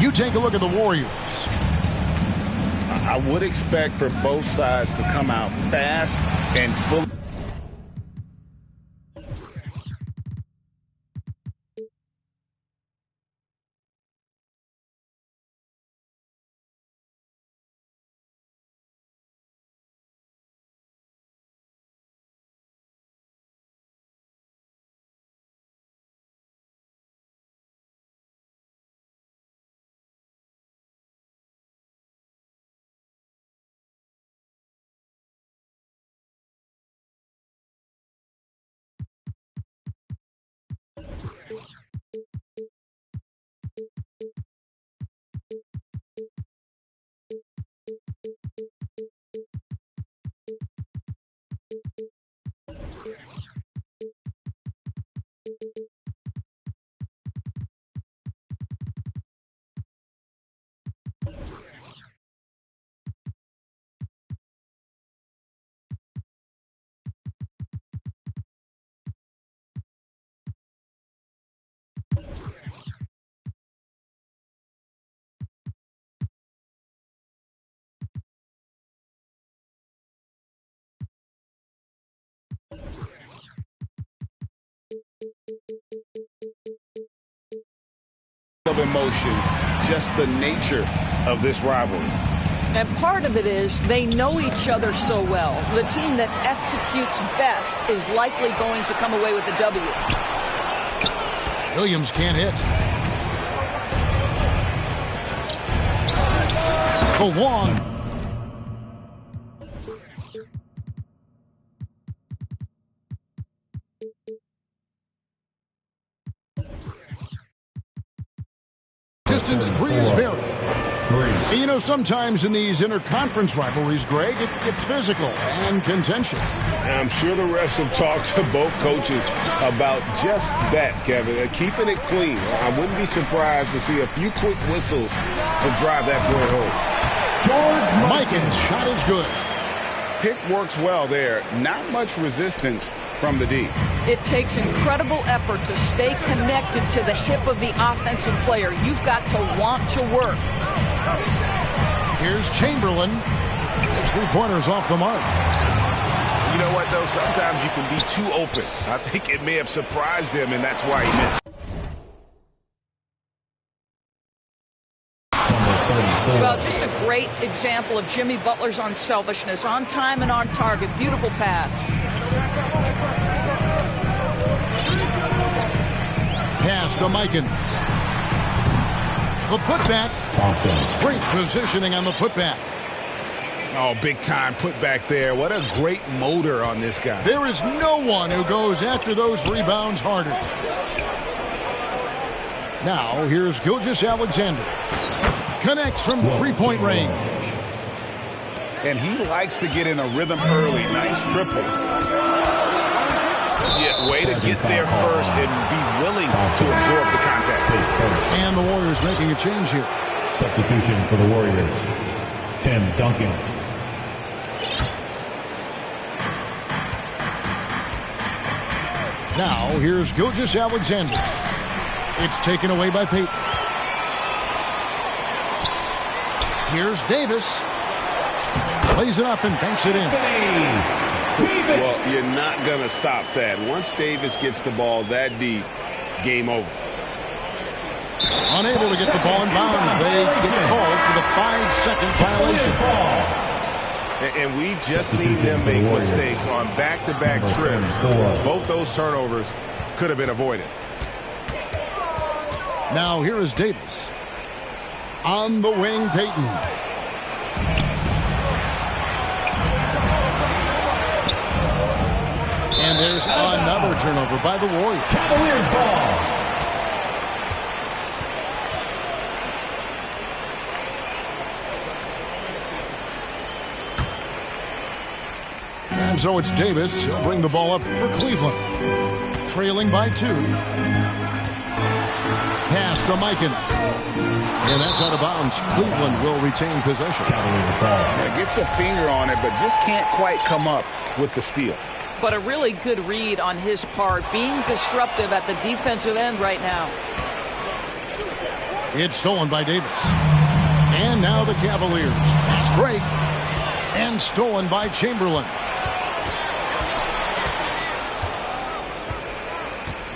You take a look at the Warriors. I would expect for both sides to come out fast and full. Of emotion, just the nature of this rivalry. And part of it is they know each other so well. The team that executes best is likely going to come away with the W. Williams can't hit. For Wong. Distance 3 is buried. And you know, sometimes in these interconference rivalries, Greg, it gets physical and contentious. I'm sure the refs have talked to both coaches about just that, Kevin. Keeping it clean. I wouldn't be surprised to see a few quick whistles to drive that point home. George Mikan's shot is good. Pick works well there. Not much resistance from the D. It takes incredible effort to stay connected to the hip of the offensive player. You've got to want to work. Here's Chamberlain. 3-pointers off the mark. You know what, though? Sometimes you can be too open. I think it may have surprised him, and that's why he missed. Well, just a great example of Jimmy Butler's unselfishness. On time and on target. Beautiful pass. Pass to Mikan. The putback. Great positioning on the putback. Oh, big time putback there. What a great motor on this guy. There is no one who goes after those rebounds harder. Now, here's Gilgeous-Alexander. Connects from 3-point range. And he likes to get in a rhythm early. Nice triple. Yeah, way to get there first and be willing to absorb the contact. And the Warriors making a change here. Substitution for the Warriors. Tim Duncan. Now, here's Gilgeous-Alexander. It's taken away by Payton. Here's Davis. Plays it up and banks it in. Well, you're not going to stop that. Once Davis gets the ball that deep, game over. Unable to get the ball in bounds. They get called for the 5-second violation. And we've just seen them make mistakes on back-to-back trips. Both those turnovers could have been avoided. Now here is Davis. On the wing, Payton. And there's another turnover by the Warriors. Cavaliers ball. And so it's Davis. He'll bring the ball up for Cleveland. Trailing by 2. Pass to Mikan. And that's out of bounds. Cleveland will retain possession. Yeah, gets a finger on it, but just can't quite come up with the steal. But a really good read on his part, being disruptive at the defensive end right now. It's stolen by Davis. And now the Cavaliers. Fast break. And stolen by Chamberlain.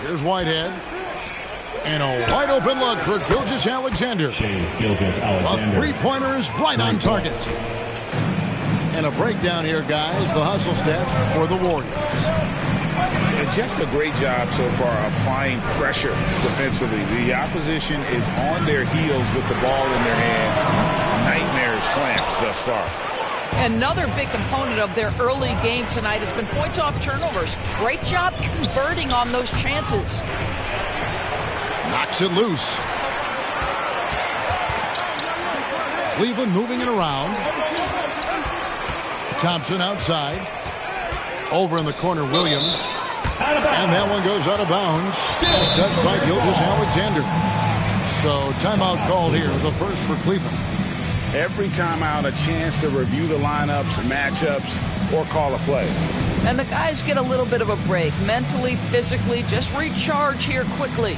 Here's Whitehead. And a wide open look for Gilgeous-Alexander. A three-pointer is right on target. And a breakdown here, guys. The hustle stats for the Warriors. And just a great job so far applying pressure defensively. The opposition is on their heels with the ball in their hand. Nightmares clamps thus far. Another big component of their early game tonight has been points off turnovers. Great job converting on those chances. Knocks it loose. Cleveland moving it around. Thompson outside. Over in the corner, Williams. And that one goes out of bounds. It's touched by Gilgeous-Alexander. So timeout called here, the first for Cleveland. Every timeout, a chance to review the lineups, matchups, or call a play. And the guys get a little bit of a break. Mentally, physically, just recharge here quickly.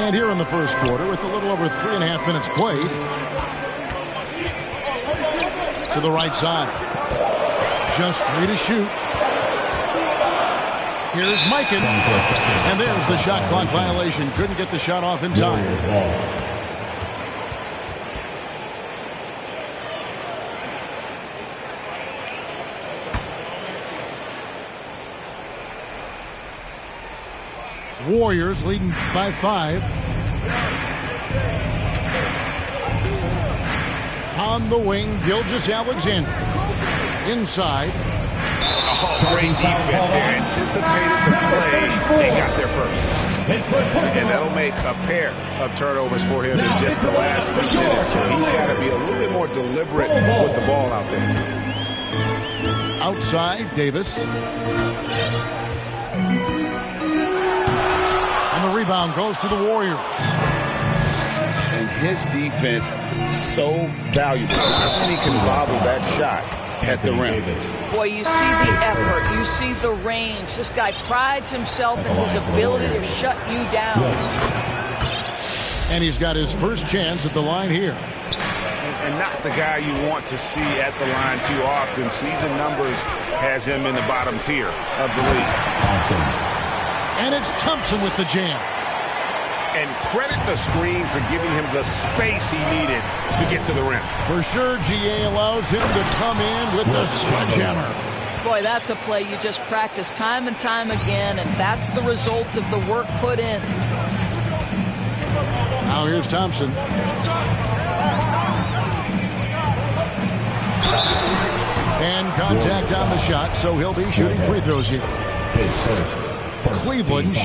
And here in the first quarter, with a little over 3.5 minutes played, to the right side. Just 3 to shoot. Here's Mikan. And there's the shot clock violation. Couldn't get the shot off in time. Warriors leading by 5. On the wing, Gilgeous-Alexander. Inside. Oh, great defense there. Anticipated the play and got there first. And that'll make a pair of turnovers for him in just the last few minutes. So he's got to be a little bit more deliberate with the ball out there. Outside, Davis. And the rebound goes to the Warriors. And his defense so valuable. I think he can bobble that shot at the rim. Boy, you see the effort. You see the range. This guy prides himself in his ability to shut you down. And he's got his first chance at the line here. And not the guy you want to see at the line too often. Season numbers has him in the bottom tier of the league. And it's Thompson with the jam. And credit the screen for giving him the space he needed to get to the rim. For sure, GA allows him to come in with the sledgehammer. Boy, that's a play you just practice time and time again, and that's the result of the work put in. Now here's Thompson. And contact on the shot, so he'll be shooting free throws here. Cleveland.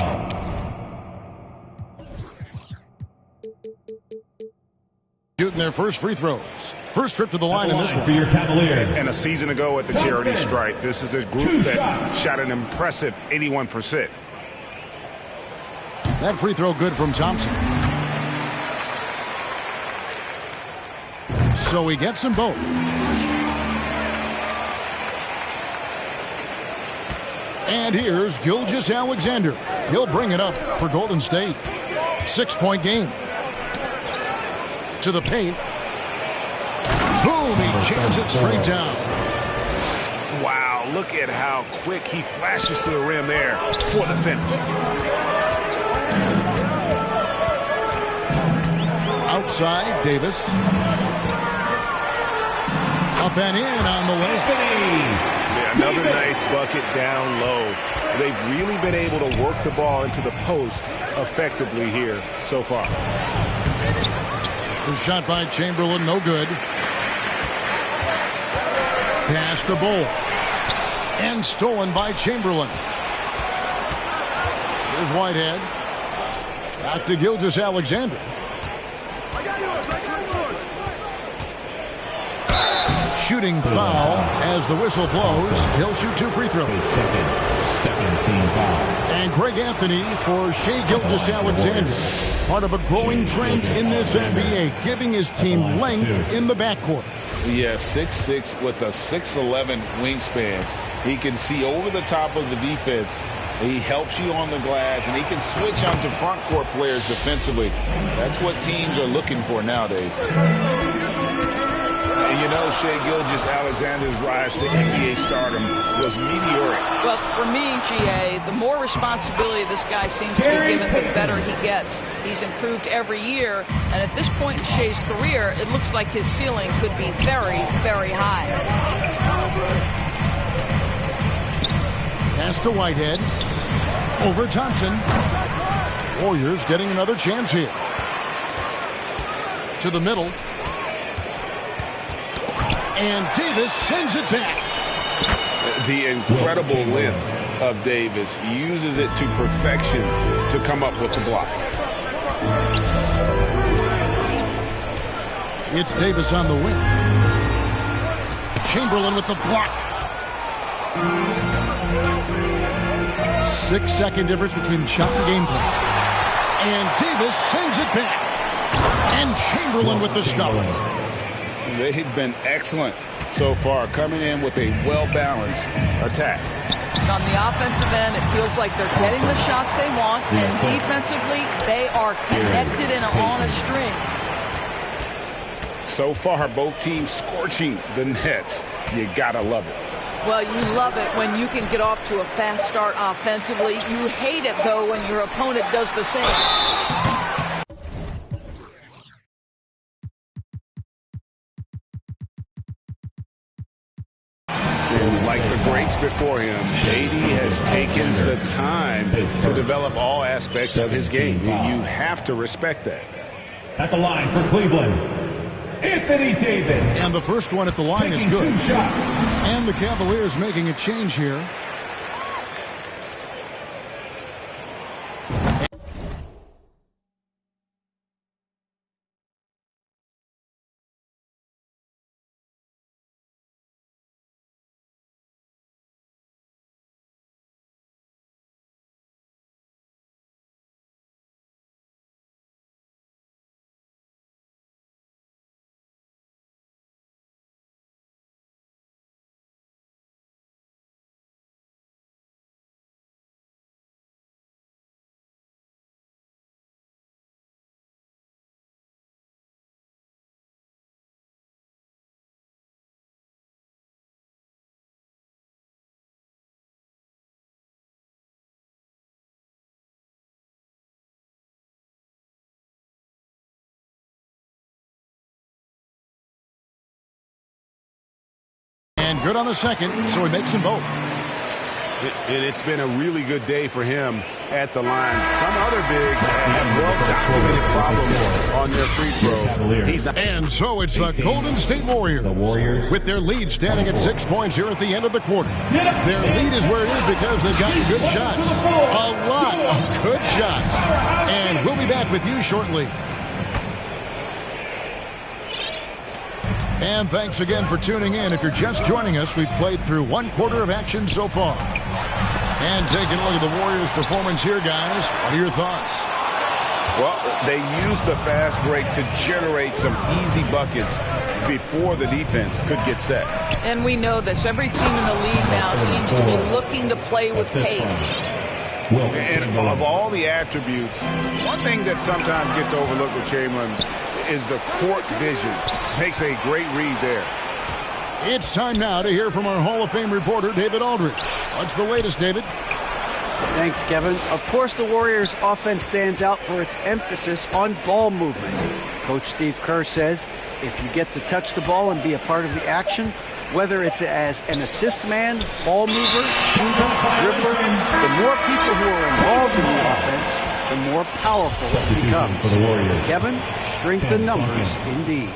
Shooting their first free throws. First trip to the line in this one. For your Cavaliers. And a season ago at the charity stripe, this is a group that shot an impressive 81%. That free throw good from Thompson. So he gets them both. And here's Gilgeous-Alexander. He'll bring it up for Golden State. 6-point game. To the paint. Boom, he jams it straight down. Wow, look at how quick he flashes to the rim there for the finish. Outside, Davis. Up and in on the way. Another nice bucket down low. They've really been able to work the ball into the post effectively here so far. The shot by Chamberlain, no good. Pass to Bol. And stolen by Chamberlain. Here's Whitehead. Back to Gilgeous-Alexander. Shooting foul as the whistle blows. He'll shoot 2 free throws. Second team foul. And Greg Anthony for Shai Gilgeous-Alexander. Part of a growing trend in this NBA, giving his team length in the backcourt. Yeah, 6'6" with a 6'11" wingspan. He can see over the top of the defense. He helps you on the glass, and he can switch onto front court players defensively. That's what teams are looking for nowadays. And you know, Shai Gilgeous-Alexander's rise to NBA stardom was meteoric. Well, for me, GA, the more responsibility this guy seems to be given, the better he gets. He's improved every year, and at this point in Shai's career, it looks like his ceiling could be very, very high. Pass to Whitehead. Over Thompson. Warriors getting another chance here. To the middle. And Davis sends it back. The incredible length of Davis, uses it to perfection to come up with the block. It's Davis on the wing. Chamberlain with the block. 6-second difference between the shot and game plan. And Davis sends it back. And Chamberlain with the stuff. They've been excellent so far, coming in with a well-balanced attack. On the offensive end, it feels like they're getting the shots they want, and defensively, they are connected and on a string. So far, both teams scorching the Nets. You gotta love it. Well, you love it when you can get off to a fast start offensively. You hate it, though, when your opponent does the same. Like the greats before him, AD has taken the time to develop all aspects of his game. You have to respect that. At the line for Cleveland, Anthony Davis. And the first one at the line is good. 2 shots. And the Cavaliers making a change here. And good on the second, so he makes them both. It's been a really good day for him at the line. Some other bigs have well-documented problems on their free throws. And so it's the Golden State Warriors. With their lead standing at 6 points here at the end of the quarter. Their lead is where it is because they've gotten good shots. A lot of good shots. And we'll be back with you shortly. And thanks again for tuning in. If you're just joining us, we've played through 1 quarter of action so far. And taking a look at the Warriors' performance here, guys. What are your thoughts? Well, they used the fast break to generate some easy buckets before the defense could get set. And we know this. Every team in the league now seems to be looking to play with pace. And of all the attributes, one thing that sometimes gets overlooked with Chamberlain is the court vision. Makes a great read there. It's time now to hear from our Hall of Fame reporter, David Aldridge. What's the latest, David? Thanks, Kevin. Of course, the Warriors' offense stands out for its emphasis on ball movement. Coach Steve Kerr says, if you get to touch the ball and be a part of the action, Whether it's as an assist man, ball mover, shooter, dribbler, the more people who are involved in the offense, the more powerful it becomes. For the Warriors. Kevin, strength in numbers, indeed.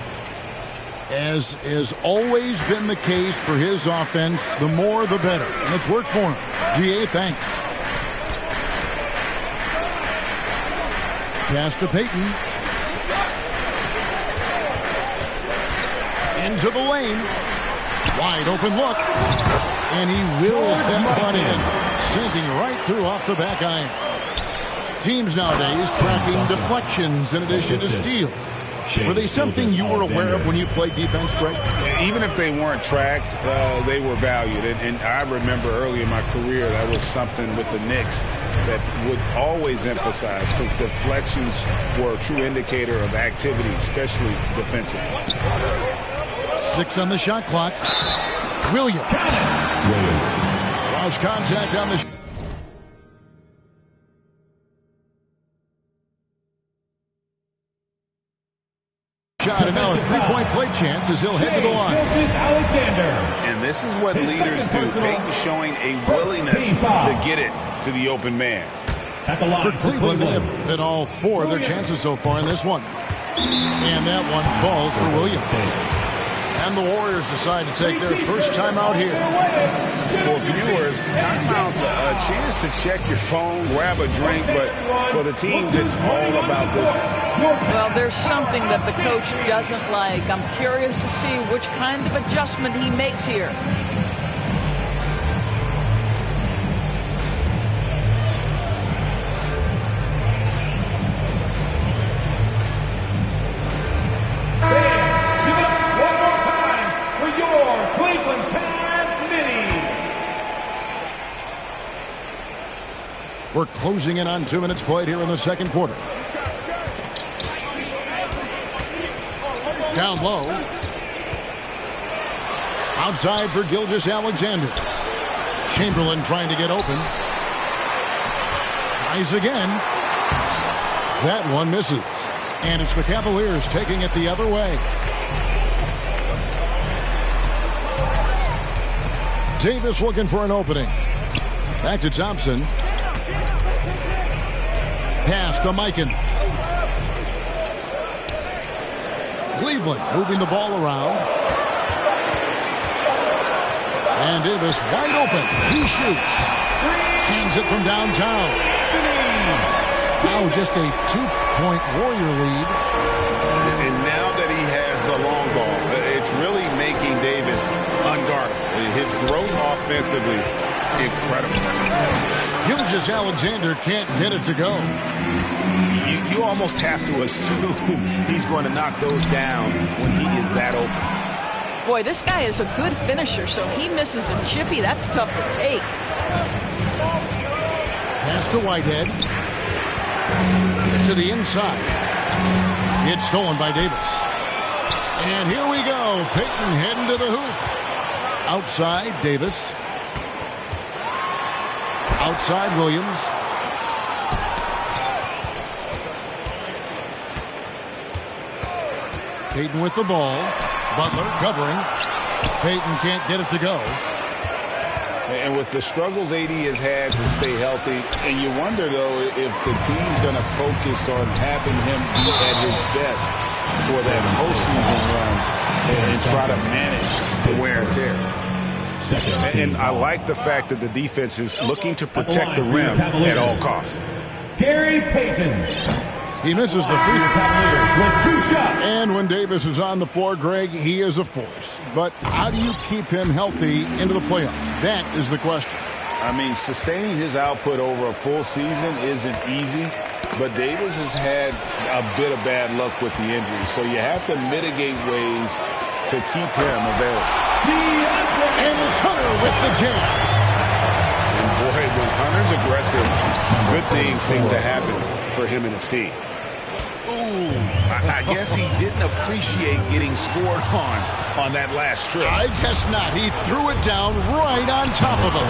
As has always been the case for his offense, the more the better. And it's worked for him. GA, thanks. Pass to Payton. Into the lane. Wide open look. And he wills that one in. Sinking right through off the back iron. Teams nowadays tracking deflections in addition to steals. Were they something you were aware of when you played defense, Greg? Even if they weren't tracked, they were valued. And I remember early in my career, that was something with the Knicks that would always emphasize, because deflections were a true indicator of activity, especially defensively. 6 on the shot clock. Williams. Draws contact on the shot, and now a three-point play chance as he'll head to the line. And this is what leaders do. Payton showing a willingness to get it to the open man. For Cleveland, they have hit all 4 of their chances so far in this one. And that one falls for Williams. And the Warriors decide to take their first timeout here. For viewers, timeout's a chance to check your phone, grab a drink, but for the team that's all about business. Well, there's something that the coach doesn't like. I'm curious to see which kind of adjustment he makes here. We're closing in on 2 minutes played here in the second quarter. Down low. Outside for Gilgeous-Alexander. Chamberlain trying to get open. Tries again. That one misses. And it's the Cavaliers taking it the other way. Davis looking for an opening. Back to Thompson. Pass to Mikan. Cleveland moving the ball around. And Davis wide open. He shoots. Hands it from downtown. Now just a 2-point Warrior lead. And now that he has the long ball, it's really making Davis unguardable. His growth offensively, incredible. Gilgeous-Alexander can't get it to go. You almost have to assume he's going to knock those down when he is that open. Boy, this guy is a good finisher, so he misses a chippy. That's tough to take. Pass to Whitehead. To the inside. It's stolen by Davis. And here we go. Payton heading to the hoop. Outside, Davis. Outside, Williams. Payton with the ball. Butler covering. Payton can't get it to go. And with the struggles AD has had to stay healthy, and you wonder, though, if the team's going to focus on having him be at his best for that postseason run and try to manage the wear and tear. And I like the fact that the defense is looking to protect the rim at all costs. Gary Payton. He misses the free throw. And when Davis is on the floor, Greg, he is a force. But how do you keep him healthy into the playoffs? That is the question. I mean, sustaining his output over a full season isn't easy, but Davis has had a bit of bad luck with the injury, so you have to mitigate ways to keep him available. And it's Hunter with the jam. And boy, when Hunter's aggressive, good things seem to happen for him and his team. Ooh, I guess he didn't appreciate getting scored on that last trip. I guess not. He threw it down right on top of him.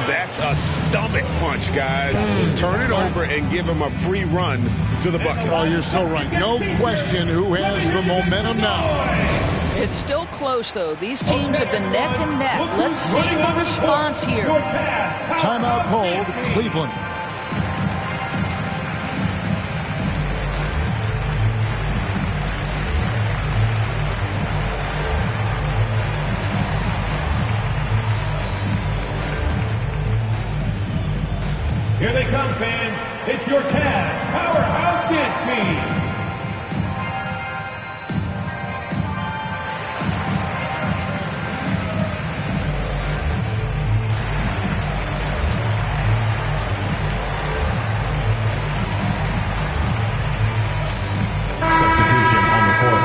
That's a stomach punch, guys. Turn it over and give him a free run to the bucket. Oh, you're so right. No question who has the momentum now. It's still close, though. These teams have been neck and neck. Let's see the response here. Timeout called, Cleveland. Here they come, fans. It's your Cavs Powerhouse Dance Team. Substitution on the court.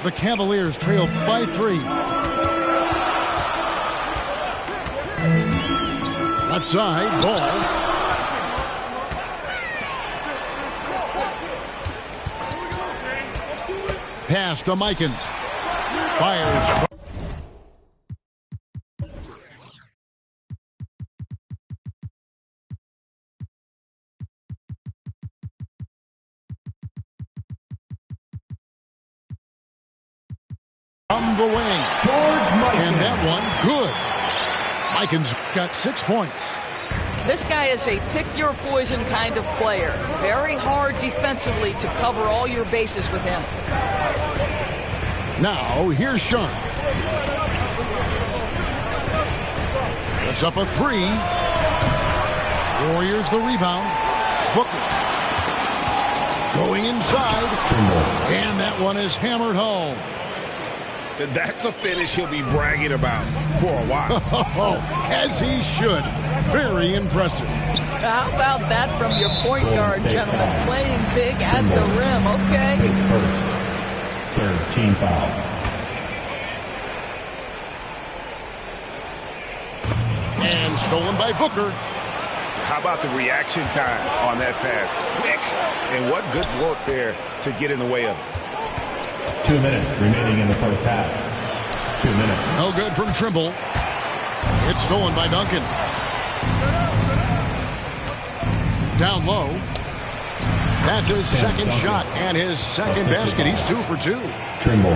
The Cavaliers trail by 3. Left side, Ball. Pass to Mikan. Fires. From the wing. And that one, good. Mikan's got 6 points. This guy is a pick-your-poison kind of player. Very hard defensively to cover all your bases with him. Now, here's Sharp. It's up a 3. Warriors the rebound. Booker. Going inside. And that one is hammered home. That's a finish he'll be bragging about for a while. As he should. Very impressive. How about that from your point guard, gentlemen? Playing big at the rim, okay? Face first. Third team foul. And stolen by Booker. How about the reaction time on that pass? Quick. And what good work there to get in the way of it. 2 minutes remaining in the first half. 2 minutes. No good from Trimble. It's stolen by Duncan. Down low. That's his second shot and his second basket. He's 2 for 2. Trimble.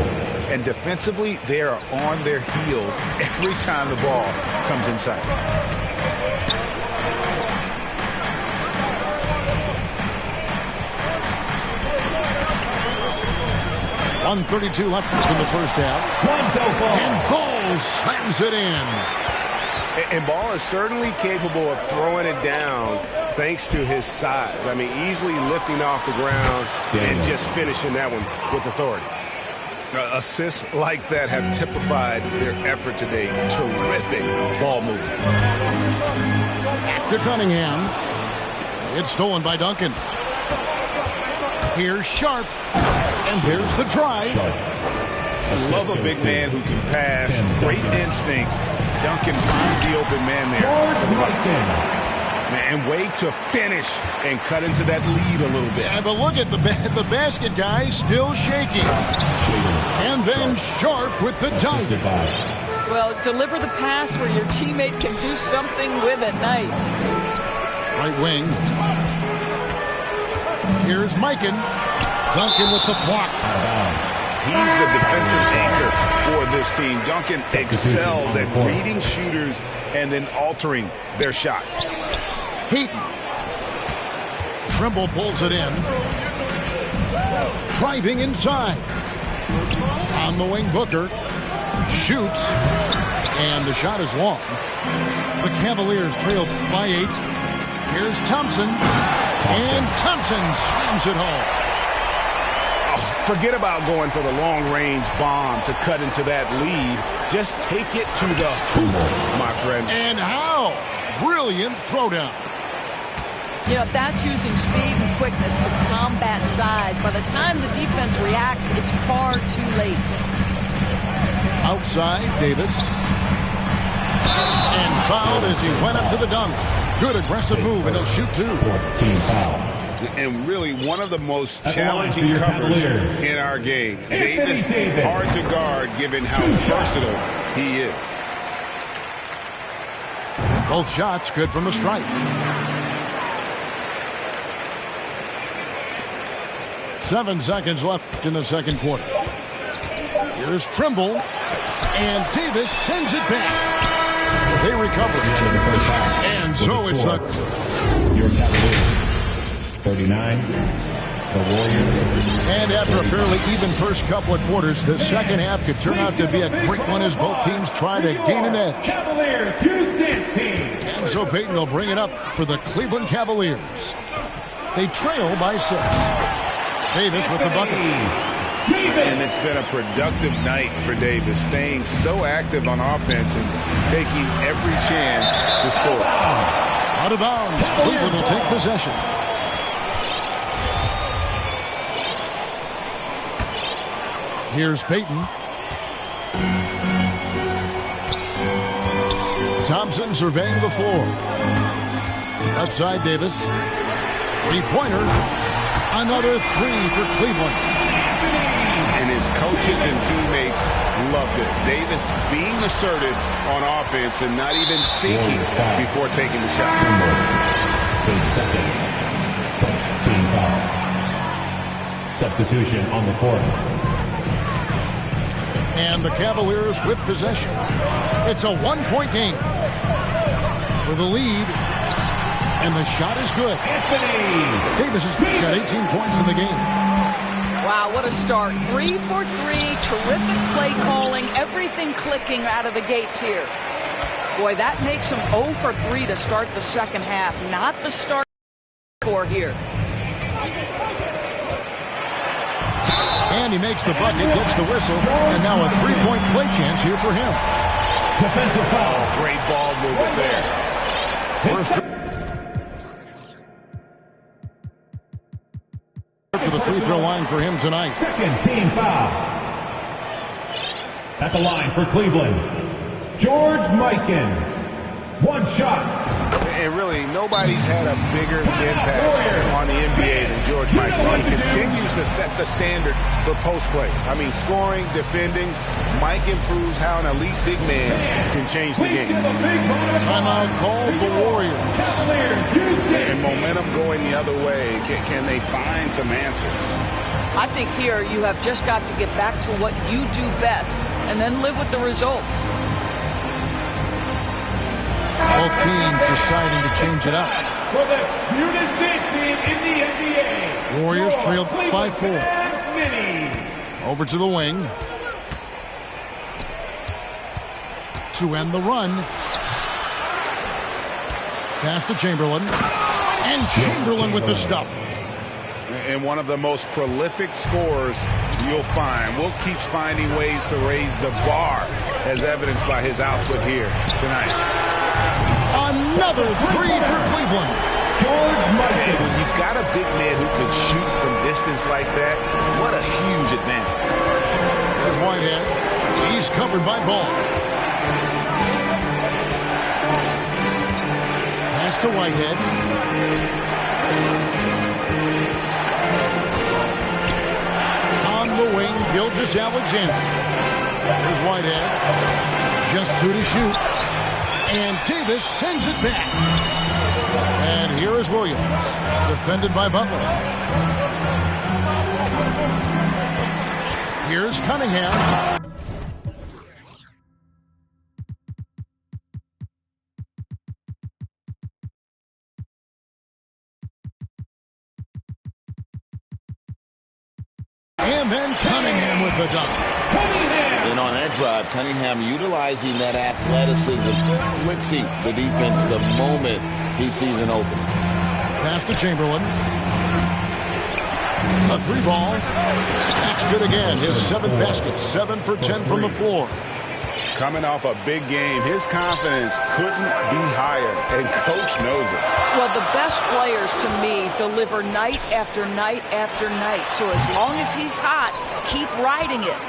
And defensively, they are on their heels every time the ball comes inside. .132 left in the first half. And Ball slams it in. And Ball is certainly capable of throwing it down thanks to his size. I mean, easily lifting off the ground and just finishing that one with authority. Assists like that have typified their effort today. Terrific ball movement. Back to Cunningham. It's stolen by Duncan. Here's Sharp. And there's the drive. I love a big man who can pass. Great instincts. Duncan finds the open man there. And way to finish and cut into that lead a little bit. Yeah, but look at the basket guy still shaking. And then Sharp with the dunk. Well, deliver the pass where your teammate can do something with it. Nice. Right wing. Here's Mikan. Duncan with the block. He's the defensive anchor for this team. Duncan excels at reading shooters and then altering their shots. Heaton. Trimble pulls it in. Driving inside. On the wing, Booker. Shoots. And the shot is long. The Cavaliers trail by 8. Here's Thompson. And Thompson slams it home. Forget about going for the long-range bomb to cut into that lead. Just take it to the hoop, my friend. And how? Brilliant throwdown. You know, that's using speed and quickness to combat size. By the time the defense reacts, it's far too late. Outside, Davis. And fouled as he went up to the dunk. Good aggressive move, and he'll shoot 2. Team foul. And really one of the most challenging covers in our game. Davis, hard to guard given how versatile he is. Both shots good from the stripe. 7 seconds left in the second quarter. Here's Trimble. And Davis sends it back. They recover. And so it's the... Your Cavaliers. 39. The Warriors. And after a fairly even first couple of quarters, the second half could turn out to be a great one as both teams try to gain an edge. Cavaliers, Youth Dance Team. And so Payton will bring it up for the Cleveland Cavaliers. They trail by 6. Davis with the bucket. And it's been a productive night for Davis, staying so active on offense and taking every chance to score. Out of bounds. Cleveland will take possession. Here's Payton. Thompson surveying the floor. Left side, Davis. Three-pointer. Another 3 for Cleveland. And his coaches and teammates love this. Davis being assertive on offense and not even thinking before taking the shot. His second first team foul. Substitution on the court. And the Cavaliers with possession. It's a 1-point game for the lead. And the shot is good. Anthony Davis has got 18 points in the game. Wow, what a start. 3 for 3. Terrific play calling. Everything clicking out of the gates here. Boy, that makes him 0 for 3 to start the second half. Not the start for here. And he makes the bucket, gets the whistle, and now a 3-point play chance here for him. defensive foul. Great ball movement there. To the free throw line for him tonight. Second team foul. At the line for Cleveland, George Mikan. One shot. And really, nobody's had a bigger impact on the NBA than George Mikan. He continues to set the standard for post play. I mean, scoring, defending. Mike improves how an elite big man can change the game. Timeout call for Warriors. And momentum going the other way. Can they find some answers? I think here you have just got to get back to what you do best and then live with the results. Both teams deciding to change it up. For the Unis Dance Team in the NBA. Warriors trailed by 4. Mini. Over to the wing. To end the run. Pass to Chamberlain. And Chamberlain with the stuff. And one of the most prolific scorers you'll find. Will keeps finding ways to raise the bar, as evidenced by his output here tonight. Another 3 for Cleveland. George And Mikan. when you've got a big man who can shoot from distance like that, what a huge advantage. There's Whitehead. He's covered by Ball. Pass to Whitehead. On the wing, Gilgeous-Alexander. Here's Whitehead. Just 2 to shoot. And Davis sends it back. And here is Williams, defended by Butler. Here's Cunningham. And then Cunningham with the dunk. And on that drive, Cunningham utilizing that athleticism, blitzing the defense the moment he sees an opening. Pass to Chamberlain. A 3-ball. That's good again. His 7th basket. 7 for 10 from the floor. Coming off a big game, his confidence couldn't be higher, and Coach knows it. Well, the best players, to me, deliver night after night after night. So as long as he's hot, keep riding it.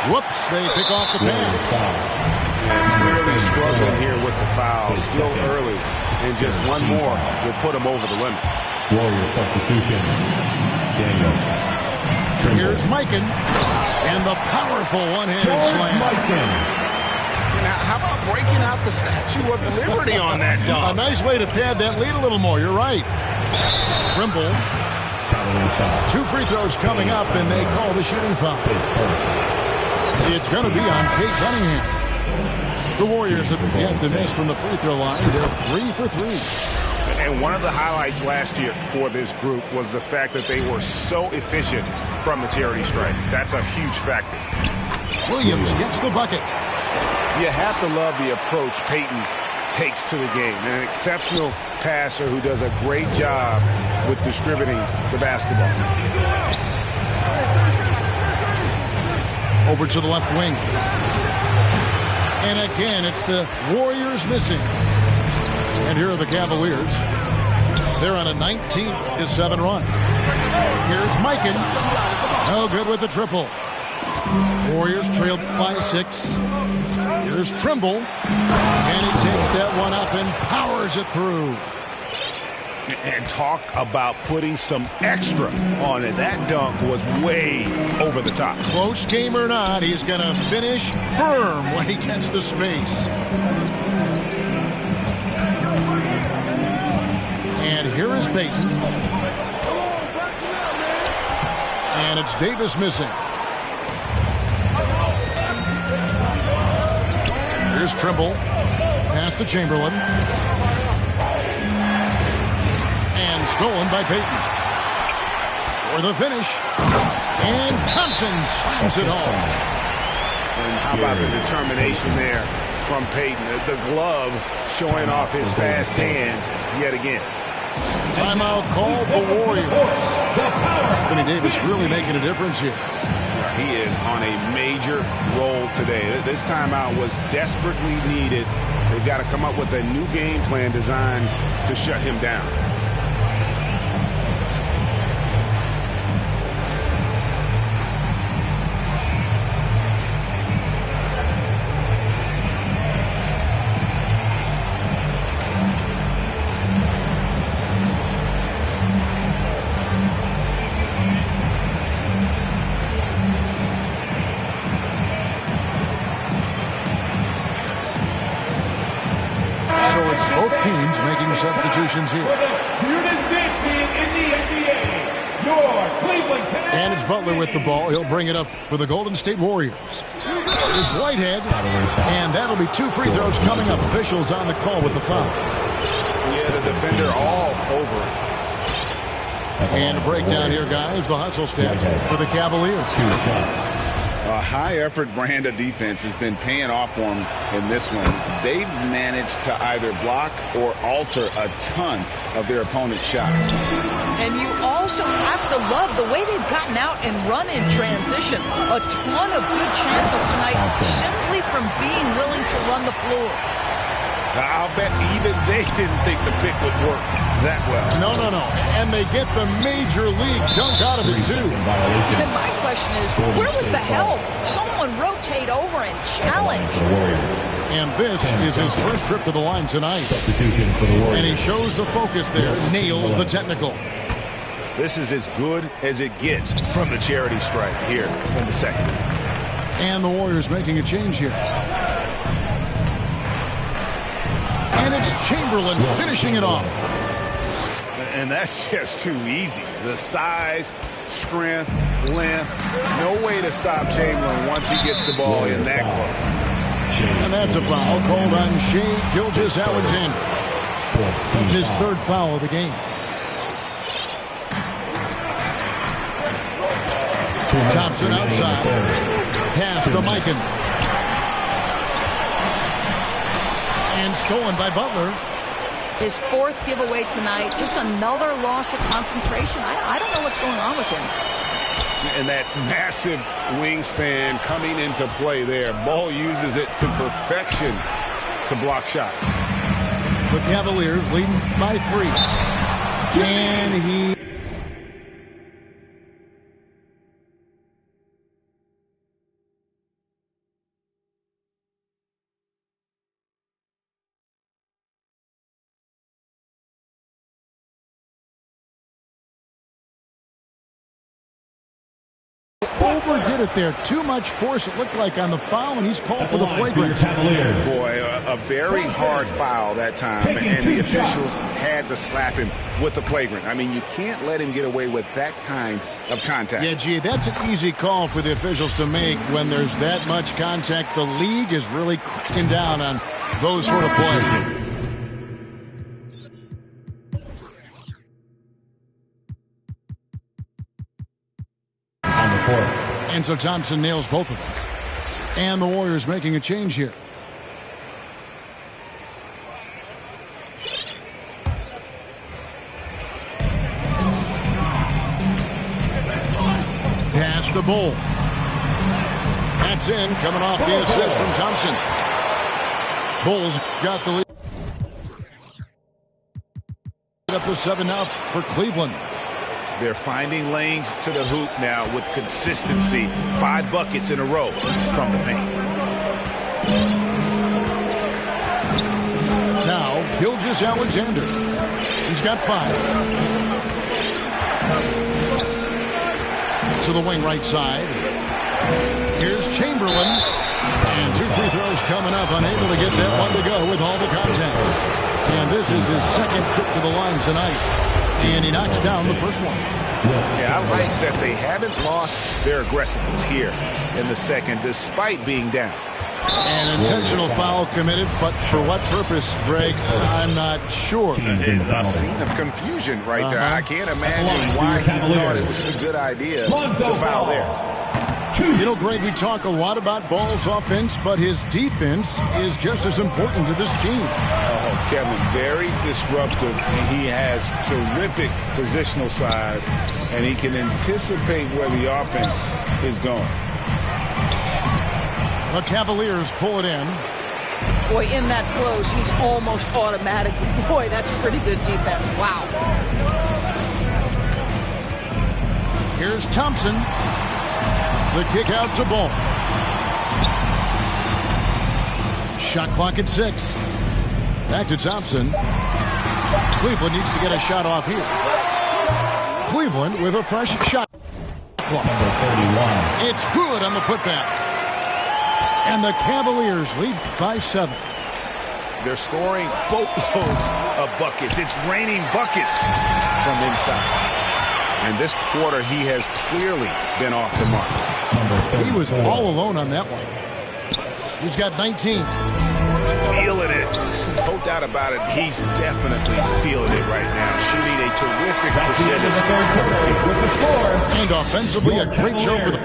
Whoops, they pick off the pass. Clearly struggling here with the foul. Still early, and just one more will put him over the limit. Warrior substitution. Daniels. Here's Mikan. And the powerful one-handed George slam. Mikan. Now, how about breaking out the Statue of Liberty on that A dunk? nice way to pad that lead a little more. You're right. Trimble. 2 free throws coming up, and they call the shooting foul. It's going to be on Cade Cunningham. The Warriors have yet to miss from the free throw line. They're 3 for 3. And one of the highlights last year for this group was the fact that they were so efficient from the charity stripe. That's a huge factor. Williams gets the bucket. You have to love the approach Payton takes to the game. An exceptional passer who does a great job with distributing the basketball. Over to the left wing. And again, it's the Warriors missing. And here are the Cavaliers. They're on a 19-7 run. Here's Mikan. No good with the triple. Warriors trailed by 6. Here's Trimble. And he takes that one up and powers it through. And talk about putting some extra on it. That dunk was way over the top. Close game or not, he's going to finish firm when he gets the space. And here is Payton. And it's Davis missing. Here's Trimble. Pass to Chamberlain. And stolen by Payton. For the finish. And Thompson slams it home. And how about the determination there from Payton? The glove showing off his fast hands yet again. Timeout called the Warriors. Anthony Davis really making a difference here. He is on a major role today. This timeout was desperately needed. They've got to come up with a new game plan designed to shut him down. Both teams making substitutions here. And it's Butler with the ball. He'll bring it up for the Golden State Warriors. Here's Whitehead. And that'll be 2 free throws coming up. Officials on the call with the foul. Yeah, the defender all over it. And a breakdown here, guys. The hustle stats for the Cavaliers. A high-effort brand of defense has been paying off for them in this one. They've managed to either block or alter a ton of their opponent's shots. And you also have to love the way they've gotten out and run in transition. A ton of good chances tonight simply from being willing to run the floor. I'll bet even they didn't think the pick would work that well. No. And they get the major league dunk out of it, too. And my question is, where was the help? Someone rotate over and challenge. And this is his first trip to the line tonight. And he shows the focus there, nails the technical. This is as good as it gets from the charity stripe here in the second. And the Warriors making a change here. And it's Chamberlain finishing it off. And that's just too easy. The size, strength, length, no way to stop Chamberlain once he gets the ball in that close. And that's a foul called on Shai Gilgeous-Alexander. That's his 3rd foul of the game. Thompson outside. Pass to Mikan. And stolen by Butler. His 4th giveaway tonight. Just another loss of concentration. I don't know what's going on with him. And that massive wingspan coming into play there. Ball uses it to perfection to block shots. The Cavaliers leading by 3. And he... overdid it there. Too much force, it looked like, on the foul, and he's called for the flagrant. Boy, a very hard foul that time, and the officials had to slap him with the flagrant. I mean, you can't let him get away with that kind of contact. Yeah, gee, that's an easy call for the officials to make when there's that much contact. The league is really cracking down on those sort of plays. And so Thompson nails both of them. And the Warriors making a change here. Pass to Bull. That's in, coming off the assist from Thompson. Bull's got the lead. Up to 7 now for Cleveland. They're finding lanes to the hoop now with consistency. 5 buckets in a row from the paint. Now, Gilgeous-Alexander. He's got 5. To the wing right side. Here's Chamberlain. And 2 free throws coming up. Unable to get that one to go with all the contact. And this is his second trip to the line tonight. And he knocks down the first one. Yeah, I like that they haven't lost their aggressiveness here in the second, despite being down. An intentional foul committed, but for what purpose, Greg, I'm not sure. A scene of confusion right there. I can't imagine why he thought it was a good idea to foul there. You know, Greg, we talk a lot about Ball's offense, but his defense is just as important to this team. Oh, Kevin, very disruptive. He has terrific positional size, and he can anticipate where the offense is going. The Cavaliers pull it in. Boy, in that close, he's almost automatic. Boy, that's pretty good defense. Wow. Here's Thompson. The kick out to Ball. Shot clock at 6. Back to Thompson. Cleveland needs to get a shot off here. Cleveland with a fresh shot clock. It's good on the putback. And the Cavaliers lead by 7. They're scoring boatloads of buckets. It's raining buckets from inside. And this quarter, he has clearly been off the mark. He was all alone on that one. He's got 19. Feeling it. No doubt about it. He's definitely feeling it right now. Shooting a terrific percentage. And offensively, a great show for the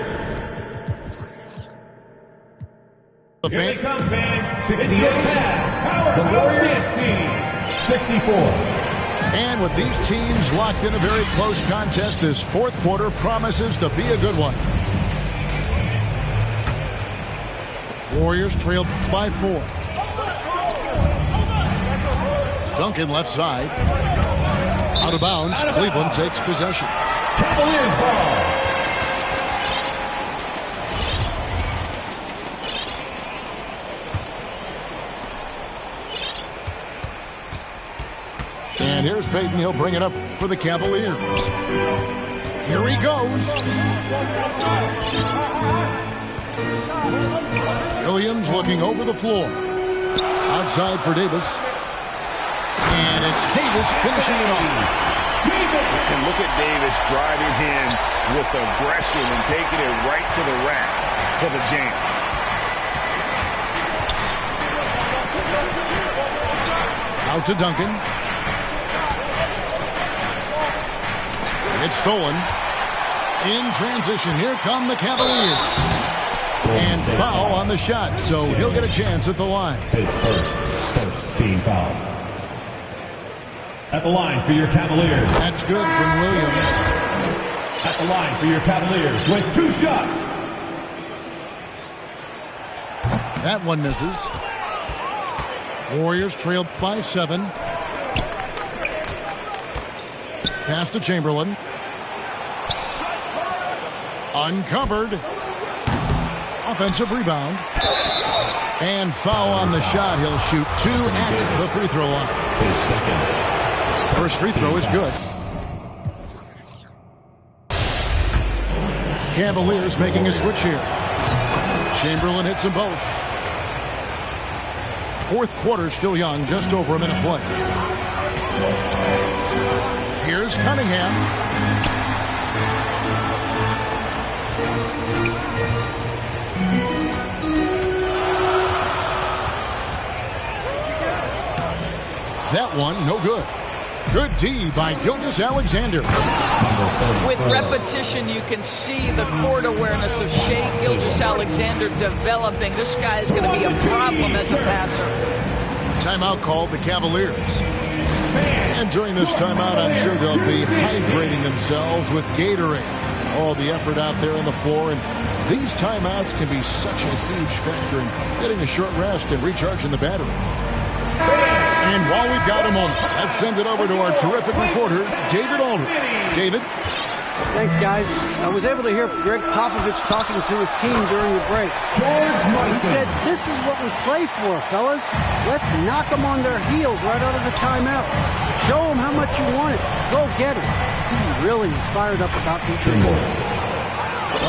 Here they come, fans. 68 Cavs. The Warriors team. 64. And with these teams locked in a very close contest, this fourth quarter promises to be a good one. Warriors trail by 4. Duncan left side. Out of bounds. Cleveland takes possession. Cavaliers ball. And here's Payton. He'll bring it up for the Cavaliers. Here he goes. Williams looking over the floor. Outside for Davis. And it's Davis finishing it off. And look at Davis driving in with aggression and taking it right to the rack for the jam. Out to Duncan. It's stolen. In transition, here come the Cavaliers. And foul on the shot, so he'll get a chance at the line. His first team foul. At the line for your Cavaliers. That's good from Williams. At the line for your Cavaliers with 2 shots. That one misses. Warriors trailed by 7. Pass to Chamberlain. Uncovered. Offensive rebound. And foul on the shot. He'll shoot 2 at the free throw line. His second. First free throw is good. Cavaliers making a switch here. Chamberlain hits them both. Fourth quarter still young, just over a minute play. Here's Cunningham. That one, no good. Good D by Gilgeous-Alexander. With repetition, you can see the court awareness of Shai Gilgeous-Alexander developing. This guy is going to be a problem as a passer. Timeout called the Cavaliers. And during this timeout, I'm sure they'll be hydrating themselves with Gatorade. All the effort out there on the floor. And these timeouts can be such a huge factor in getting a short rest and recharging the battery. And while we've got a moment, let's send it over to our terrific reporter, David Aldridge. David? Thanks, guys. I was able to hear Greg Popovich talking to his team during the break. He said, "This is what we play for, fellas. Let's knock them on their heels right out of the timeout. Show them how much you want it. Go get it." He really is fired up about this game.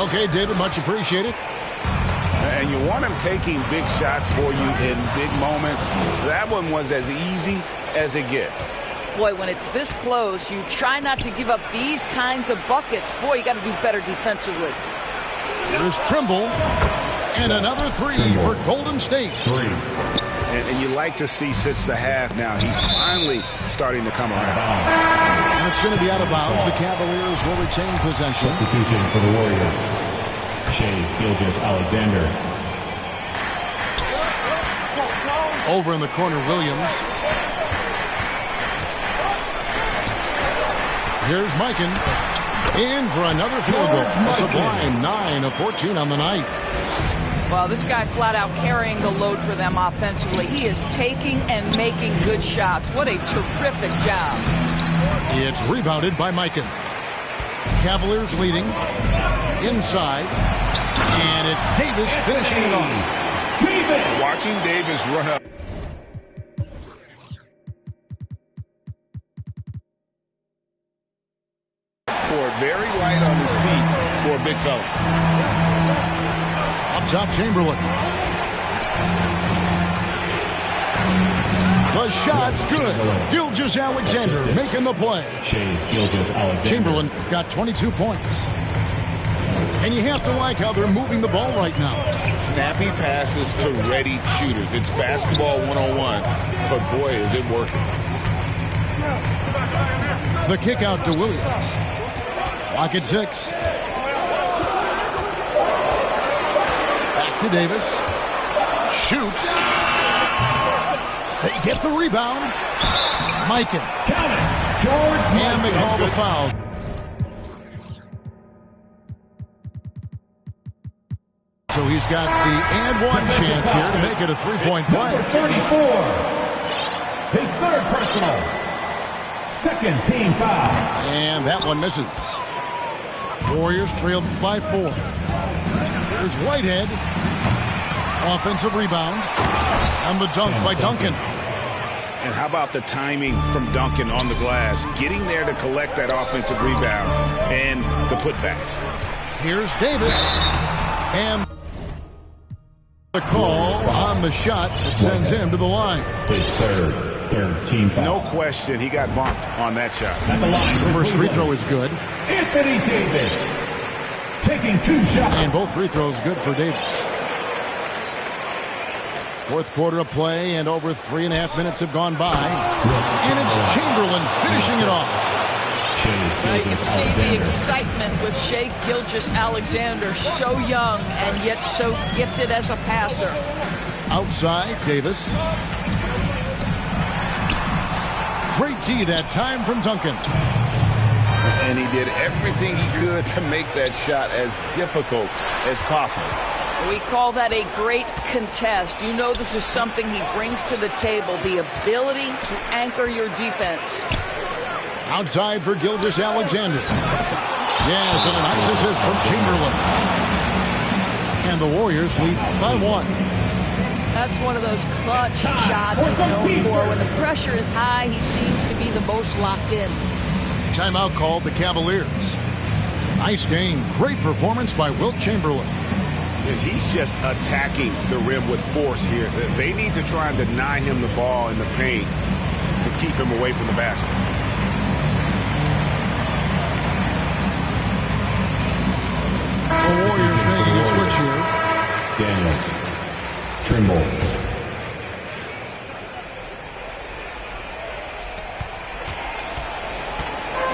Okay, David, much appreciated. And you want him taking big shots for you in big moments. That one was as easy as it gets. Boy, when it's this close, you try not to give up these kinds of buckets. Boy, you got to do better defensively. There's Trimble. And another three for Golden State. And you like to see since the half now. He's finally starting to come around. And it's going to be out of bounds. The Cavaliers will retain possession. Substitution for the Warriors. Shai Gilgeous-Alexander. Over in the corner, Williams. Here's Mikan. In for another field goal. A sublime 9 of 14 on the night. Well, this guy flat out carrying the load for them offensively. He is taking and making good shots. What a terrific job. It's rebounded by Mikan. Cavaliers leading. Inside. And it's Davis finishing it off. Watching Davis run up. Very light on his feet for a big fella. Up top, Chamberlain. The shot's good. Gilgeous-Alexander making the play. Shai Gilgeous-Alexander. Chamberlain got 22 points. And you have to like how they're moving the ball right now. Snappy passes to ready shooters. It's basketball 101, but boy, is it working. The kick out to Williams. Clock at 6. Back to Davis. Shoots. They get the rebound. Mikan. And they call the foul. So he's got the and one chance here to make it a three-point play. Number 34. His third personal. Second team foul. And that one misses. Warriors trailed by 4. Here's Whitehead. Offensive rebound. And the dunk by Duncan. And how about the timing from Duncan on the glass? Getting there to collect that offensive rebound and the putback. Here's Davis. And the call on the shot that sends him to the line. His third team foul. No question, he got bumped on that shot. At the line. The first free throw is good. Anthony Davis taking 2 shots. And both free throws good for Davis. Fourth quarter of play, and over 3.5 minutes have gone by. And it's Chamberlain finishing it off. Now you can see the excitement with Shai Gilgeous-Alexander, so young and yet so gifted as a passer. Outside, Davis. Great D that time from Duncan. And he did everything he could to make that shot as difficult as possible. We call that a great contest. You know this is something he brings to the table, the ability to anchor your defense. Outside for Gilgeous-Alexander. Yes, and a nice assist from Chamberlain. And the Warriors lead by 1. That's one of those clutch shots he's known for. When the pressure is high, he seems to be the most locked in. Timeout called the Cavaliers. Nice game. Great performance by Wilt Chamberlain. And he's just attacking the rim with force here. They need to try and deny him the ball in the paint to keep him away from the basket. The Warriors making a switch here. Daniels. Trimble.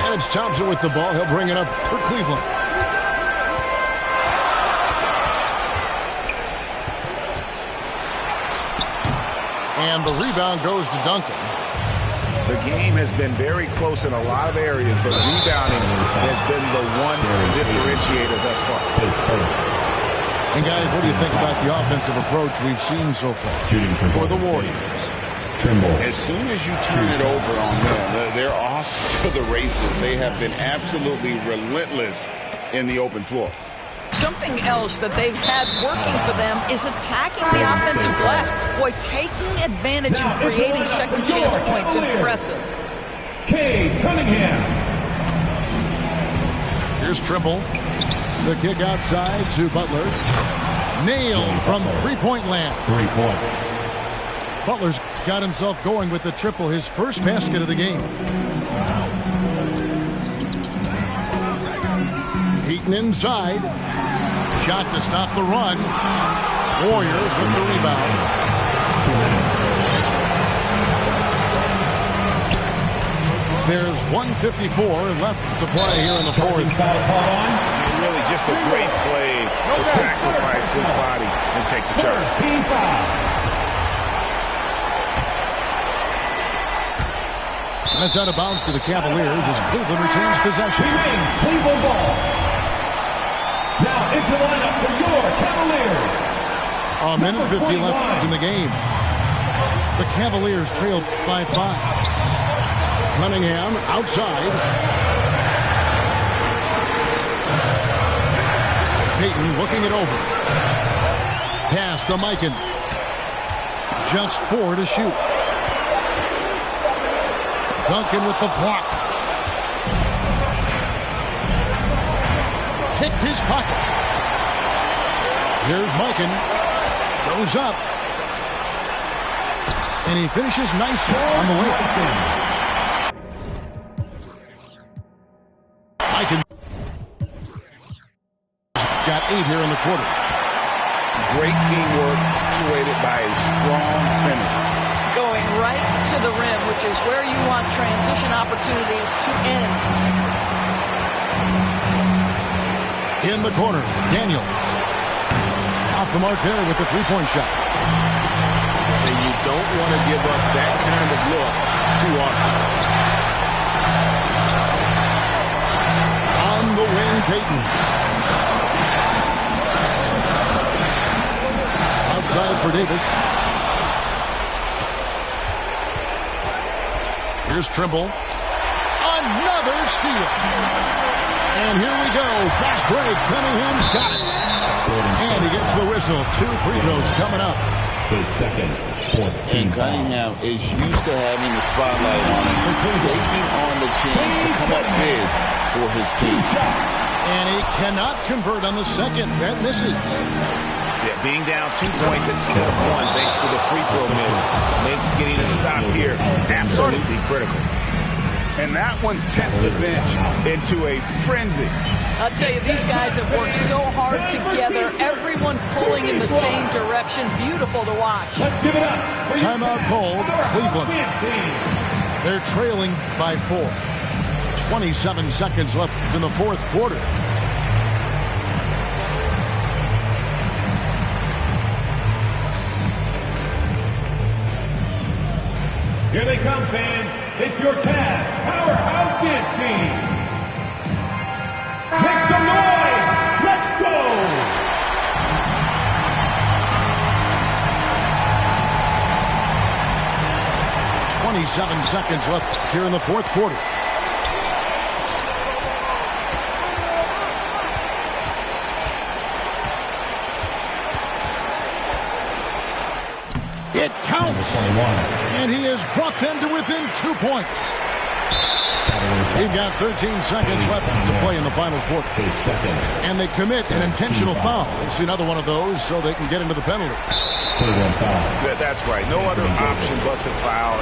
And it's Thompson with the ball. He'll bring it up for Cleveland. And the rebound goes to Duncan. The game has been very close in a lot of areas, but rebounding has been the one differentiator thus far. And guys, what do you think about the offensive approach we've seen so far for the Warriors? As soon as you turn it over on them, they're off to the races. They have been absolutely relentless in the open floor. Something else that they've had working for them is attacking the offensive glass. Boy, taking advantage and creating second chance points. Impressive. Cade Cunningham. Here's Trimble. The kick outside to Butler. Nailed from three-point land. 3 points. Butler's got himself going with the triple, his first basket of the game. Heaton inside. Shot to stop the run. Warriors with the rebound. There's 1:54 left to play here in the fourth. Really just a great play to sacrifice his body and take the charge. That's out of bounds to the Cavaliers as Cleveland retains possession. Remains Cleveland ball. Now into the lineup for your Cavaliers. A minute 50 left in the game. The Cavaliers trail by 5. Cunningham outside. Payton looking it over. Pass to Mikan. Just 4 to shoot. Duncan with the block. Picked his pocket. Here's Mikan. Goes up. And he finishes nicely on the way. Mikan got 8 here in the quarter. Great teamwork punctuated by a strong finish. Going right to the rim, which is where you want transition opportunities to end. In the corner, Daniels. Off the mark there with the three-point shot. And you don't want to give up that kind of look too often. On the wing, Payton. Outside for Davis. Here's Trimble. Another steal. And here we go. Fast break. Cunningham's got it. And he gets the whistle. 2 free throws coming up. His second point. And Cunningham is used to having the spotlight on him, taking on the chance to come up big for his team. And he cannot convert on the second. That misses. Yeah, being down 2 points instead of 1 thanks to the free throw miss makes getting a stop here absolutely critical. And that one sent the bench into a frenzy. I'll tell you, these guys have worked so hard together, everyone pulling in the same direction. Beautiful to watch. Let's give it up. Timeout called Cleveland. They're trailing by 4. 27 seconds left in the fourth quarter. Here they come, fans. It's your Cavs Powerhouse Dance Team. Make some noise. Let's go. 27 seconds left here in the fourth quarter. It counts. And he has brought them to within 2 points. You've got 13 seconds left to play in the final quarter. And they commit an intentional foul. It's another one of those so they can get into the penalty. That's right. No other option but to foul.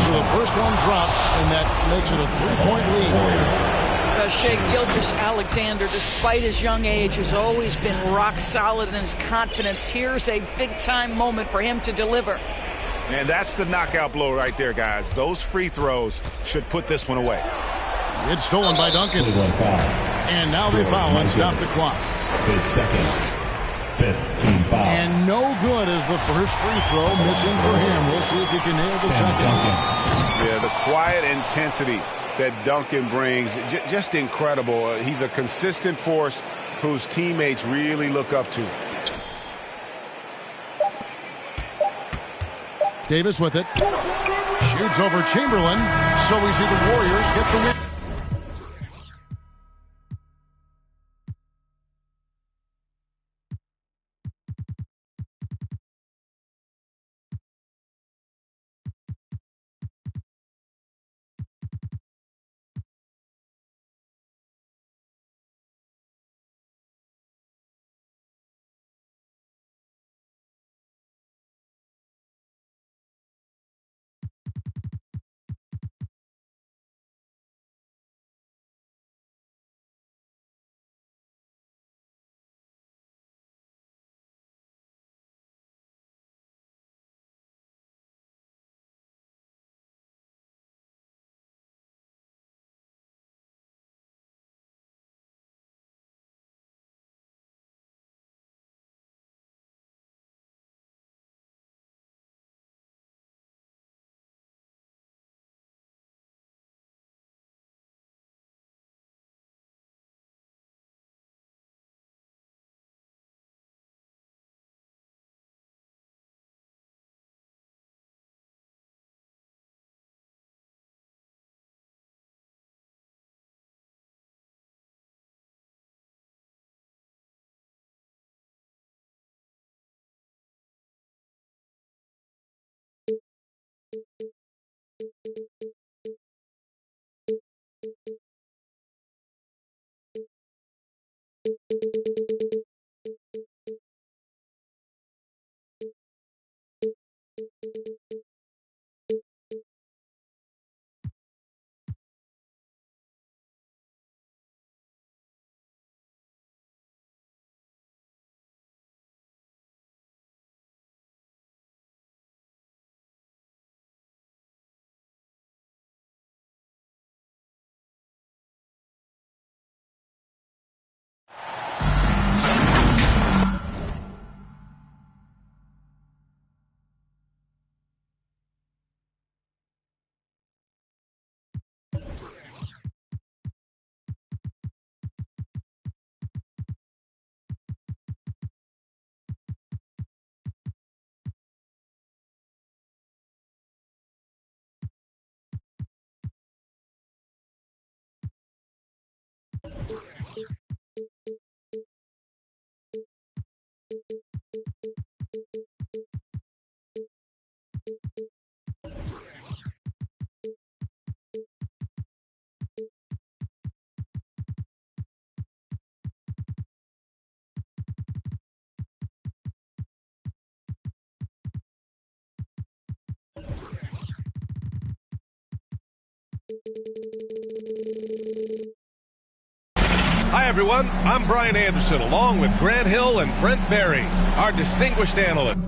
So the first one drops, and that makes it a 3-point lead. Shai Gilgeous-Alexander, despite his young age, has always been rock solid in his confidence. Here's a big-time moment for him to deliver. And that's the knockout blow right there, guys. Those free throws should put this one away. It's stolen by Duncan. And now they foul and stop the clock. His second. 15 foul. And no good is the first free throw, missing for him. We'll see if he can nail the second. Yeah, the quiet intensity that Duncan brings, just incredible. He's a consistent force whose teammates really look up to. Davis with it. Shoots over Chamberlain. So easy the Warriors get the win. Hi, everyone. I'm Brian Anderson, along with Grant Hill and Brent Barry, our distinguished analyst.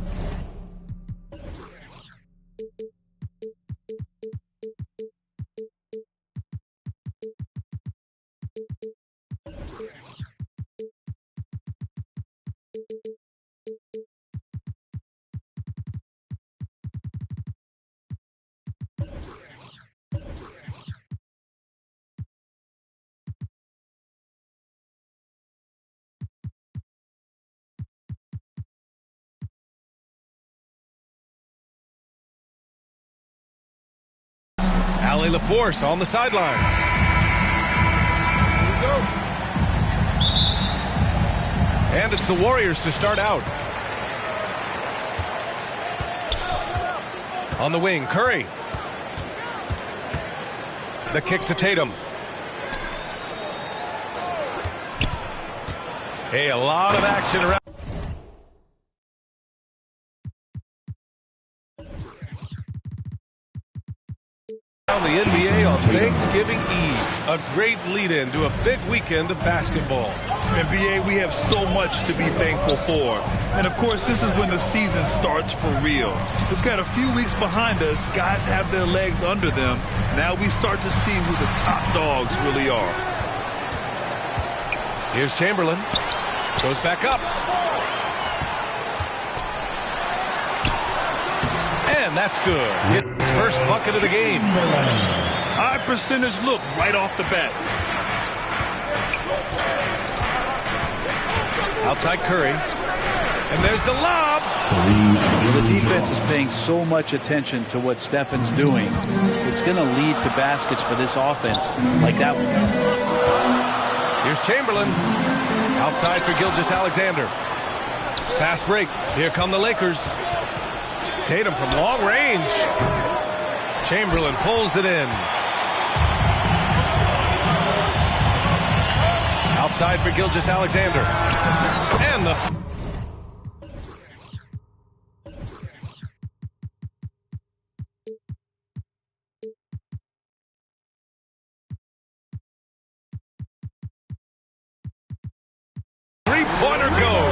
Allie LaForce on the sidelines. Here we go. And it's the Warriors to start out. On the wing, Curry. The kick to Tatum. Hey, a lot of action around. The NBA on Thanksgiving Eve. A great lead-in to a big weekend of basketball. NBA, we have so much to be thankful for. And, of course, this is when the season starts for real. We've got a few weeks behind us. Guys have their legs under them. Now we start to see who the top dogs really are. Here's Chamberlain. Goes back up. And that's good. Hit his first bucket of the game. High percentage look right off the bat. Outside Curry. And there's the lob. The defense is paying so much attention to what Stefan's doing. It's going to lead to baskets for this offense like that one. Here's Chamberlain. Outside for Gilgeous-Alexander. Fast break. Here come the Lakers. Tatum from long range. Chamberlain pulls it in. Outside for Gilgeous-Alexander. And the... three-pointer goes.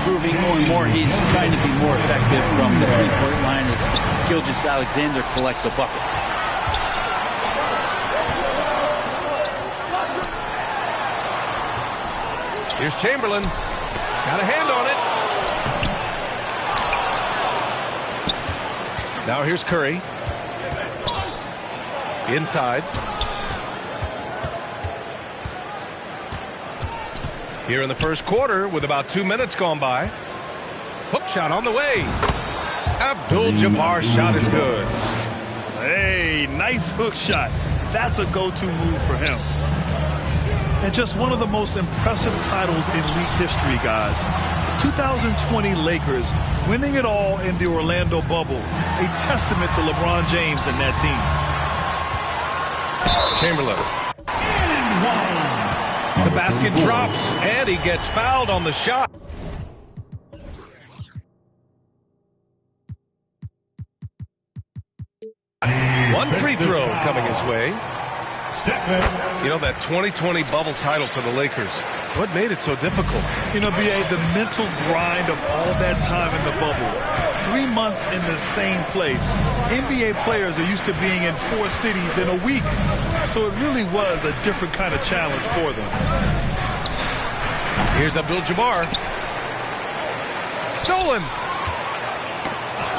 Proving more and more he's trying to be more effective from the three-point line as Gilgeous-Alexander collects a bucket. Here's Chamberlain. Got a hand on it. Now here's Curry. Inside. Here in the first quarter with about 2 minutes gone by. Hook shot on the way. Abdul-Jabbar's shot is good. Hey, nice hook shot. That's a go-to move for him. And just one of the most impressive titles in league history, guys. The 2020 Lakers winning it all in the Orlando bubble. A testament to LeBron James and that team. Chamberlain. The basket drops, and he gets fouled on the shot. One free throw coming his way. You know, that 2020 bubble title for the Lakers, what made it so difficult? You know, B.A., the mental grind of all that time in the bubble. 3 months in the same place. NBA players are used to being in 4 cities in a week. So it really was a different kind of challenge for them. Here's Abdul-Jabbar. Stolen.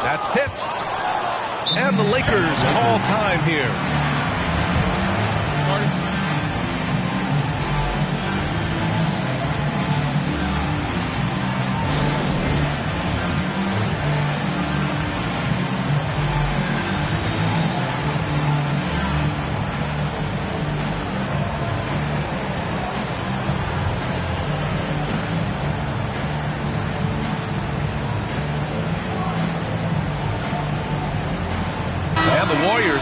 That's tipped. And the Lakers call time here.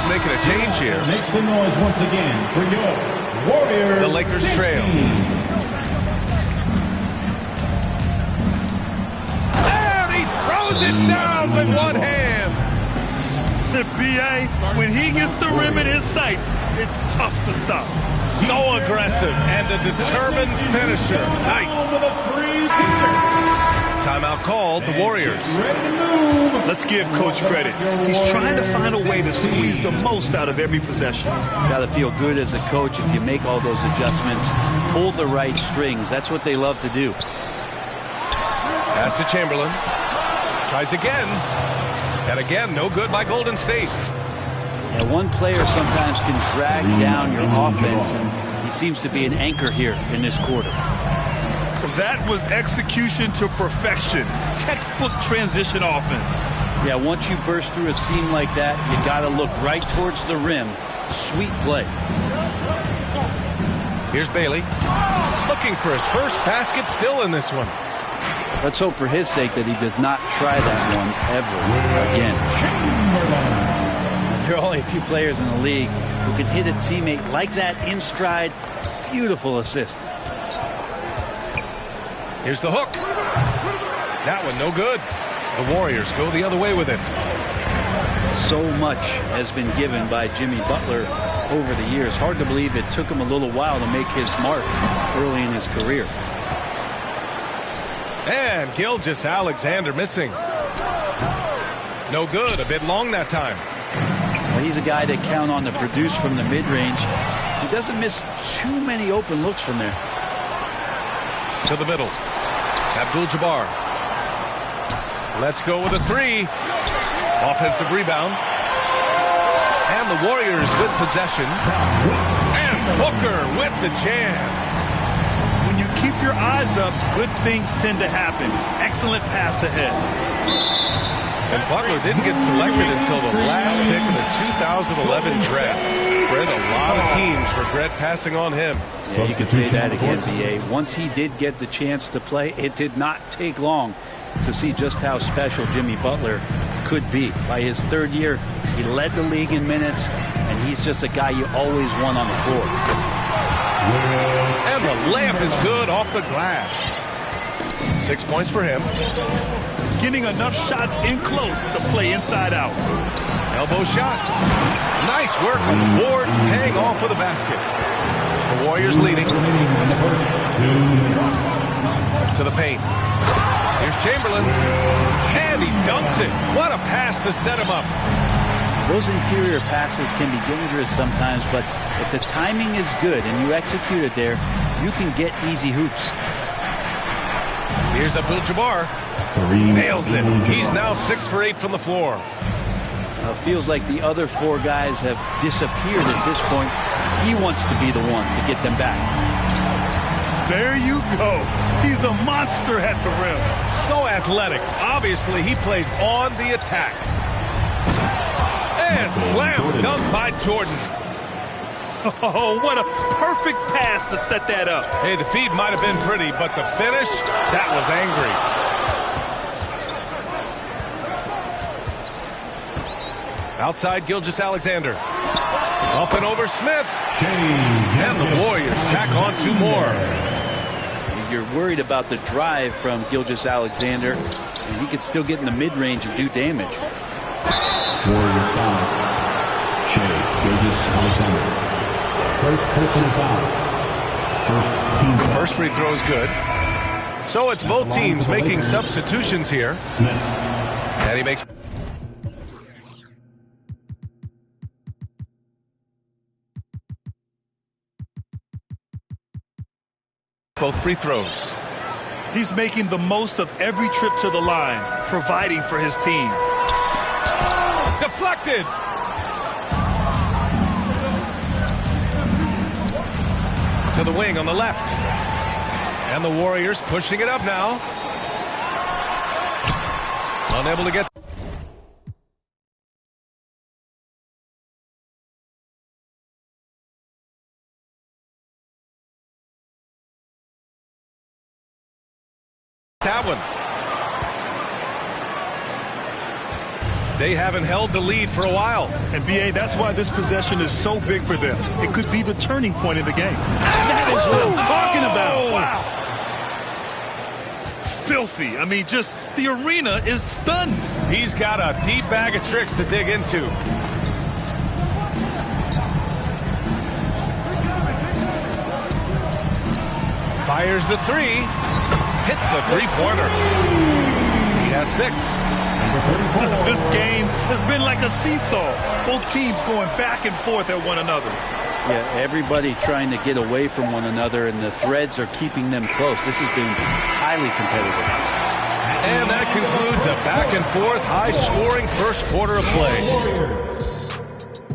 Making a change here. Make some noise once again for your Warriors. The Lakers trail. And he throws it down with one hand. The B.A., when he gets the rim in his sights, it's tough to stop. So aggressive and a determined finisher. Nice. Timeout called, the Warriors. Let's give Coach credit. He's trying to find a way to squeeze the most out of every possession. Got to feel good as a coach if you make all those adjustments, pull the right strings. That's what they love to do. Pass to Chamberlain. Tries again. And again, no good by Golden State. Yeah, one player sometimes can drag down your offense, and he seems to be an anchor here in this quarter. That was execution to perfection. Textbook transition offense. Yeah, once you burst through a seam like that, you got to look right towards the rim. Sweet play. Here's Bailey. Looking for his first basket, still in this one. Let's hope for his sake that he does not try that one ever again. there are only a few players in the league who can hit a teammate like that in stride. Beautiful assist. Here's the hook. That one no good. The Warriors go the other way with it. So much has been given by Jimmy Butler over the years. Hard to believe it took him a little while to make his mark early in his career. And Gilgeous-Alexander missing. No good. A bit long that time. Well, he's a guy that count on to produce from the mid-range. He doesn't miss too many open looks from there. To the middle. Abdul-Jabbar. Let's go with a three. Offensive rebound. And the Warriors with possession. And Booker with the jam. When you keep your eyes up, good things tend to happen. Excellent pass ahead. And Butler didn't get selected until the last pick of the 2011 draft. Brent, a lot of teams regret passing on him. Yeah, you could say that again, B.A. Once he did get the chance to play, it did not take long to see just how special Jimmy Butler could be. By his third year, he led the league in minutes, and he's just a guy you always want on the floor. And the layup is good off the glass. 6 points for him. Getting enough shots in close to play inside out. Elbow shot. Nice work on the boards, paying off with a basket. The Warriors leading. To the paint. Here's Chamberlain. And he dunks it. What a pass to set him up. Those interior passes can be dangerous sometimes, but if the timing is good and you execute it there, you can get easy hoops. Here's Abdul-Jabbar. Nails it. He's now 6 for 8 from the floor. Feels like the other four guys have disappeared at this point. He wants to be the one to get them back. There you go. He's a monster at the rim. So athletic. Obviously, he plays on the attack. And slam dunk by Jordan. Oh, what a perfect pass to set that up. Hey, the feed might have been pretty, but the finish, that was angry. Outside Gilgeous-Alexander. Up and over Smith. And the Warriors tack on 2 more. You're worried about the drive from Gilgeous-Alexander, and he could still get in the mid-range and do damage. Warriors foul. Shai Gilgeous-Alexander. First personal foul. First team foul. First free throw is good. So it's both teams making substitutions here. Smith. And he makes... both free throws. He's making the most of every trip to the line, providing for his team. Deflected. To the wing on the left. And the Warriors pushing it up now. Unable to get... that one. They haven't held the lead for a while. And B.A., that's why this possession is so big for them. It could be the turning point in the game. That is what I'm talking about. Wow. Filthy. I mean, just the arena is stunned. He's got a deep bag of tricks to dig into. Fires the three. Hits the three-pointer. He has 6. This game has been like a seesaw. Both teams going back and forth at one another. Yeah, everybody trying to get away from one another, and the threads are keeping them close. This has been highly competitive. And that concludes a back-and-forth, high-scoring first quarter of play.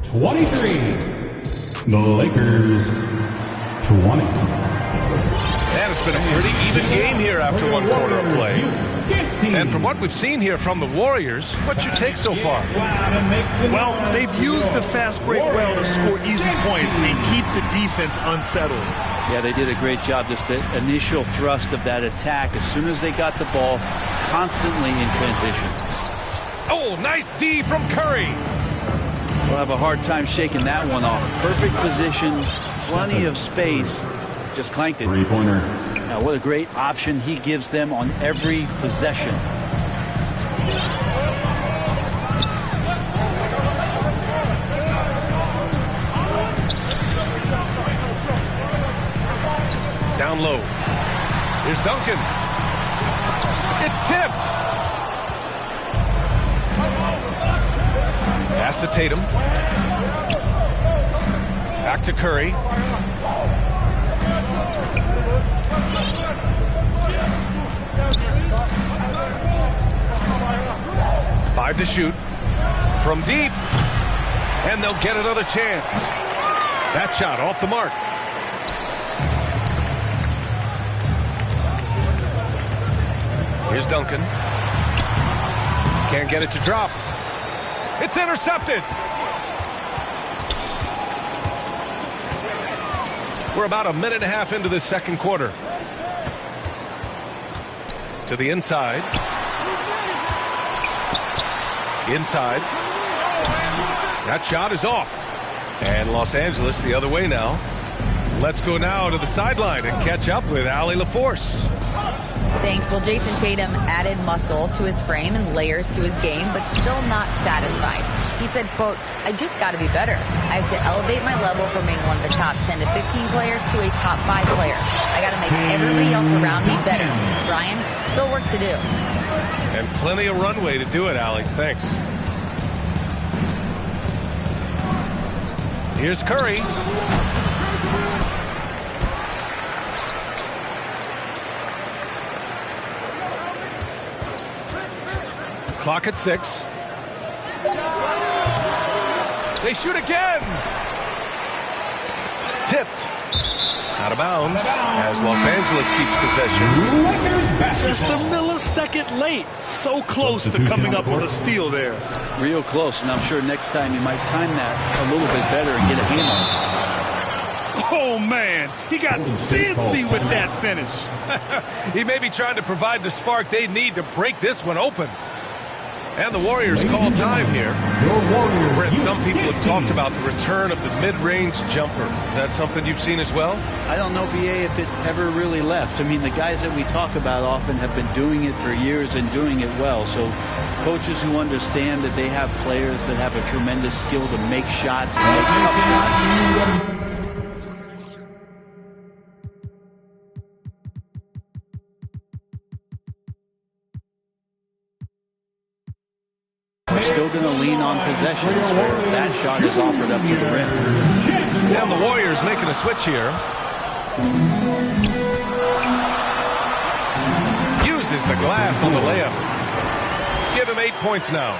23. The Lakers 20. And it's been a pretty even game here after 1 quarter of play. And from what we've seen here from the Warriors, what's your take so far? Well, they've used the fast break well to score easy points and keep the defense unsettled. Yeah, they did a great job. Just the initial thrust of that attack, as soon as they got the ball, constantly in transition. Oh, nice D from Curry. We'll have a hard time shaking that one off. Perfect position, plenty of space. Just clanked it. Three-pointer. Now, what a great option he gives them on every possession. Down low. Here's Duncan. It's tipped. Pass to Tatum. Back to Curry. Five to shoot. From deep. And they'll get another chance. That shot off the mark. Here's Duncan. Can't get it to drop. It's intercepted. We're about a minute and a half into this second quarter. To the inside. Inside. That shot is off. And Los Angeles the other way now. Let's go now to the sideline and catch up with Allie LaForce. Thanks. Well, Jason Tatum added muscle to his frame and layers to his game, but still not satisfied. He said, quote, I just got to be better. I have to elevate my level from being one of the top 10 to 15 players to a top 5 player. I got to make everybody else around me better. Brian, still work to do. And plenty of runway to do it, Allie. Thanks. Here's Curry. Clock at 6. They shoot again. Tipped. Out of bounds as Los Angeles keeps possession. Just a millisecond late. So close to coming up with a steal there. Real close, and I'm sure next time he might time that a little bit better and get a hand on it. Oh, man. He got fancy with that finish. He may be trying to provide the spark they need to break this one open. And the Warriors call time here. Brent, some people have talked about the return of the mid-range jumper. Is that something you've seen as well? I don't know, BA, if it ever really left. I mean, the guys that we talk about often have been doing it for years and doing it well. So coaches who understand that they have players that have a tremendous skill to make shots and make tough shots. Still going to lean on possessions where that shot is offered up to the rim. And the Warriors making a switch here. Uses the glass on the layup. Give him 8 points now.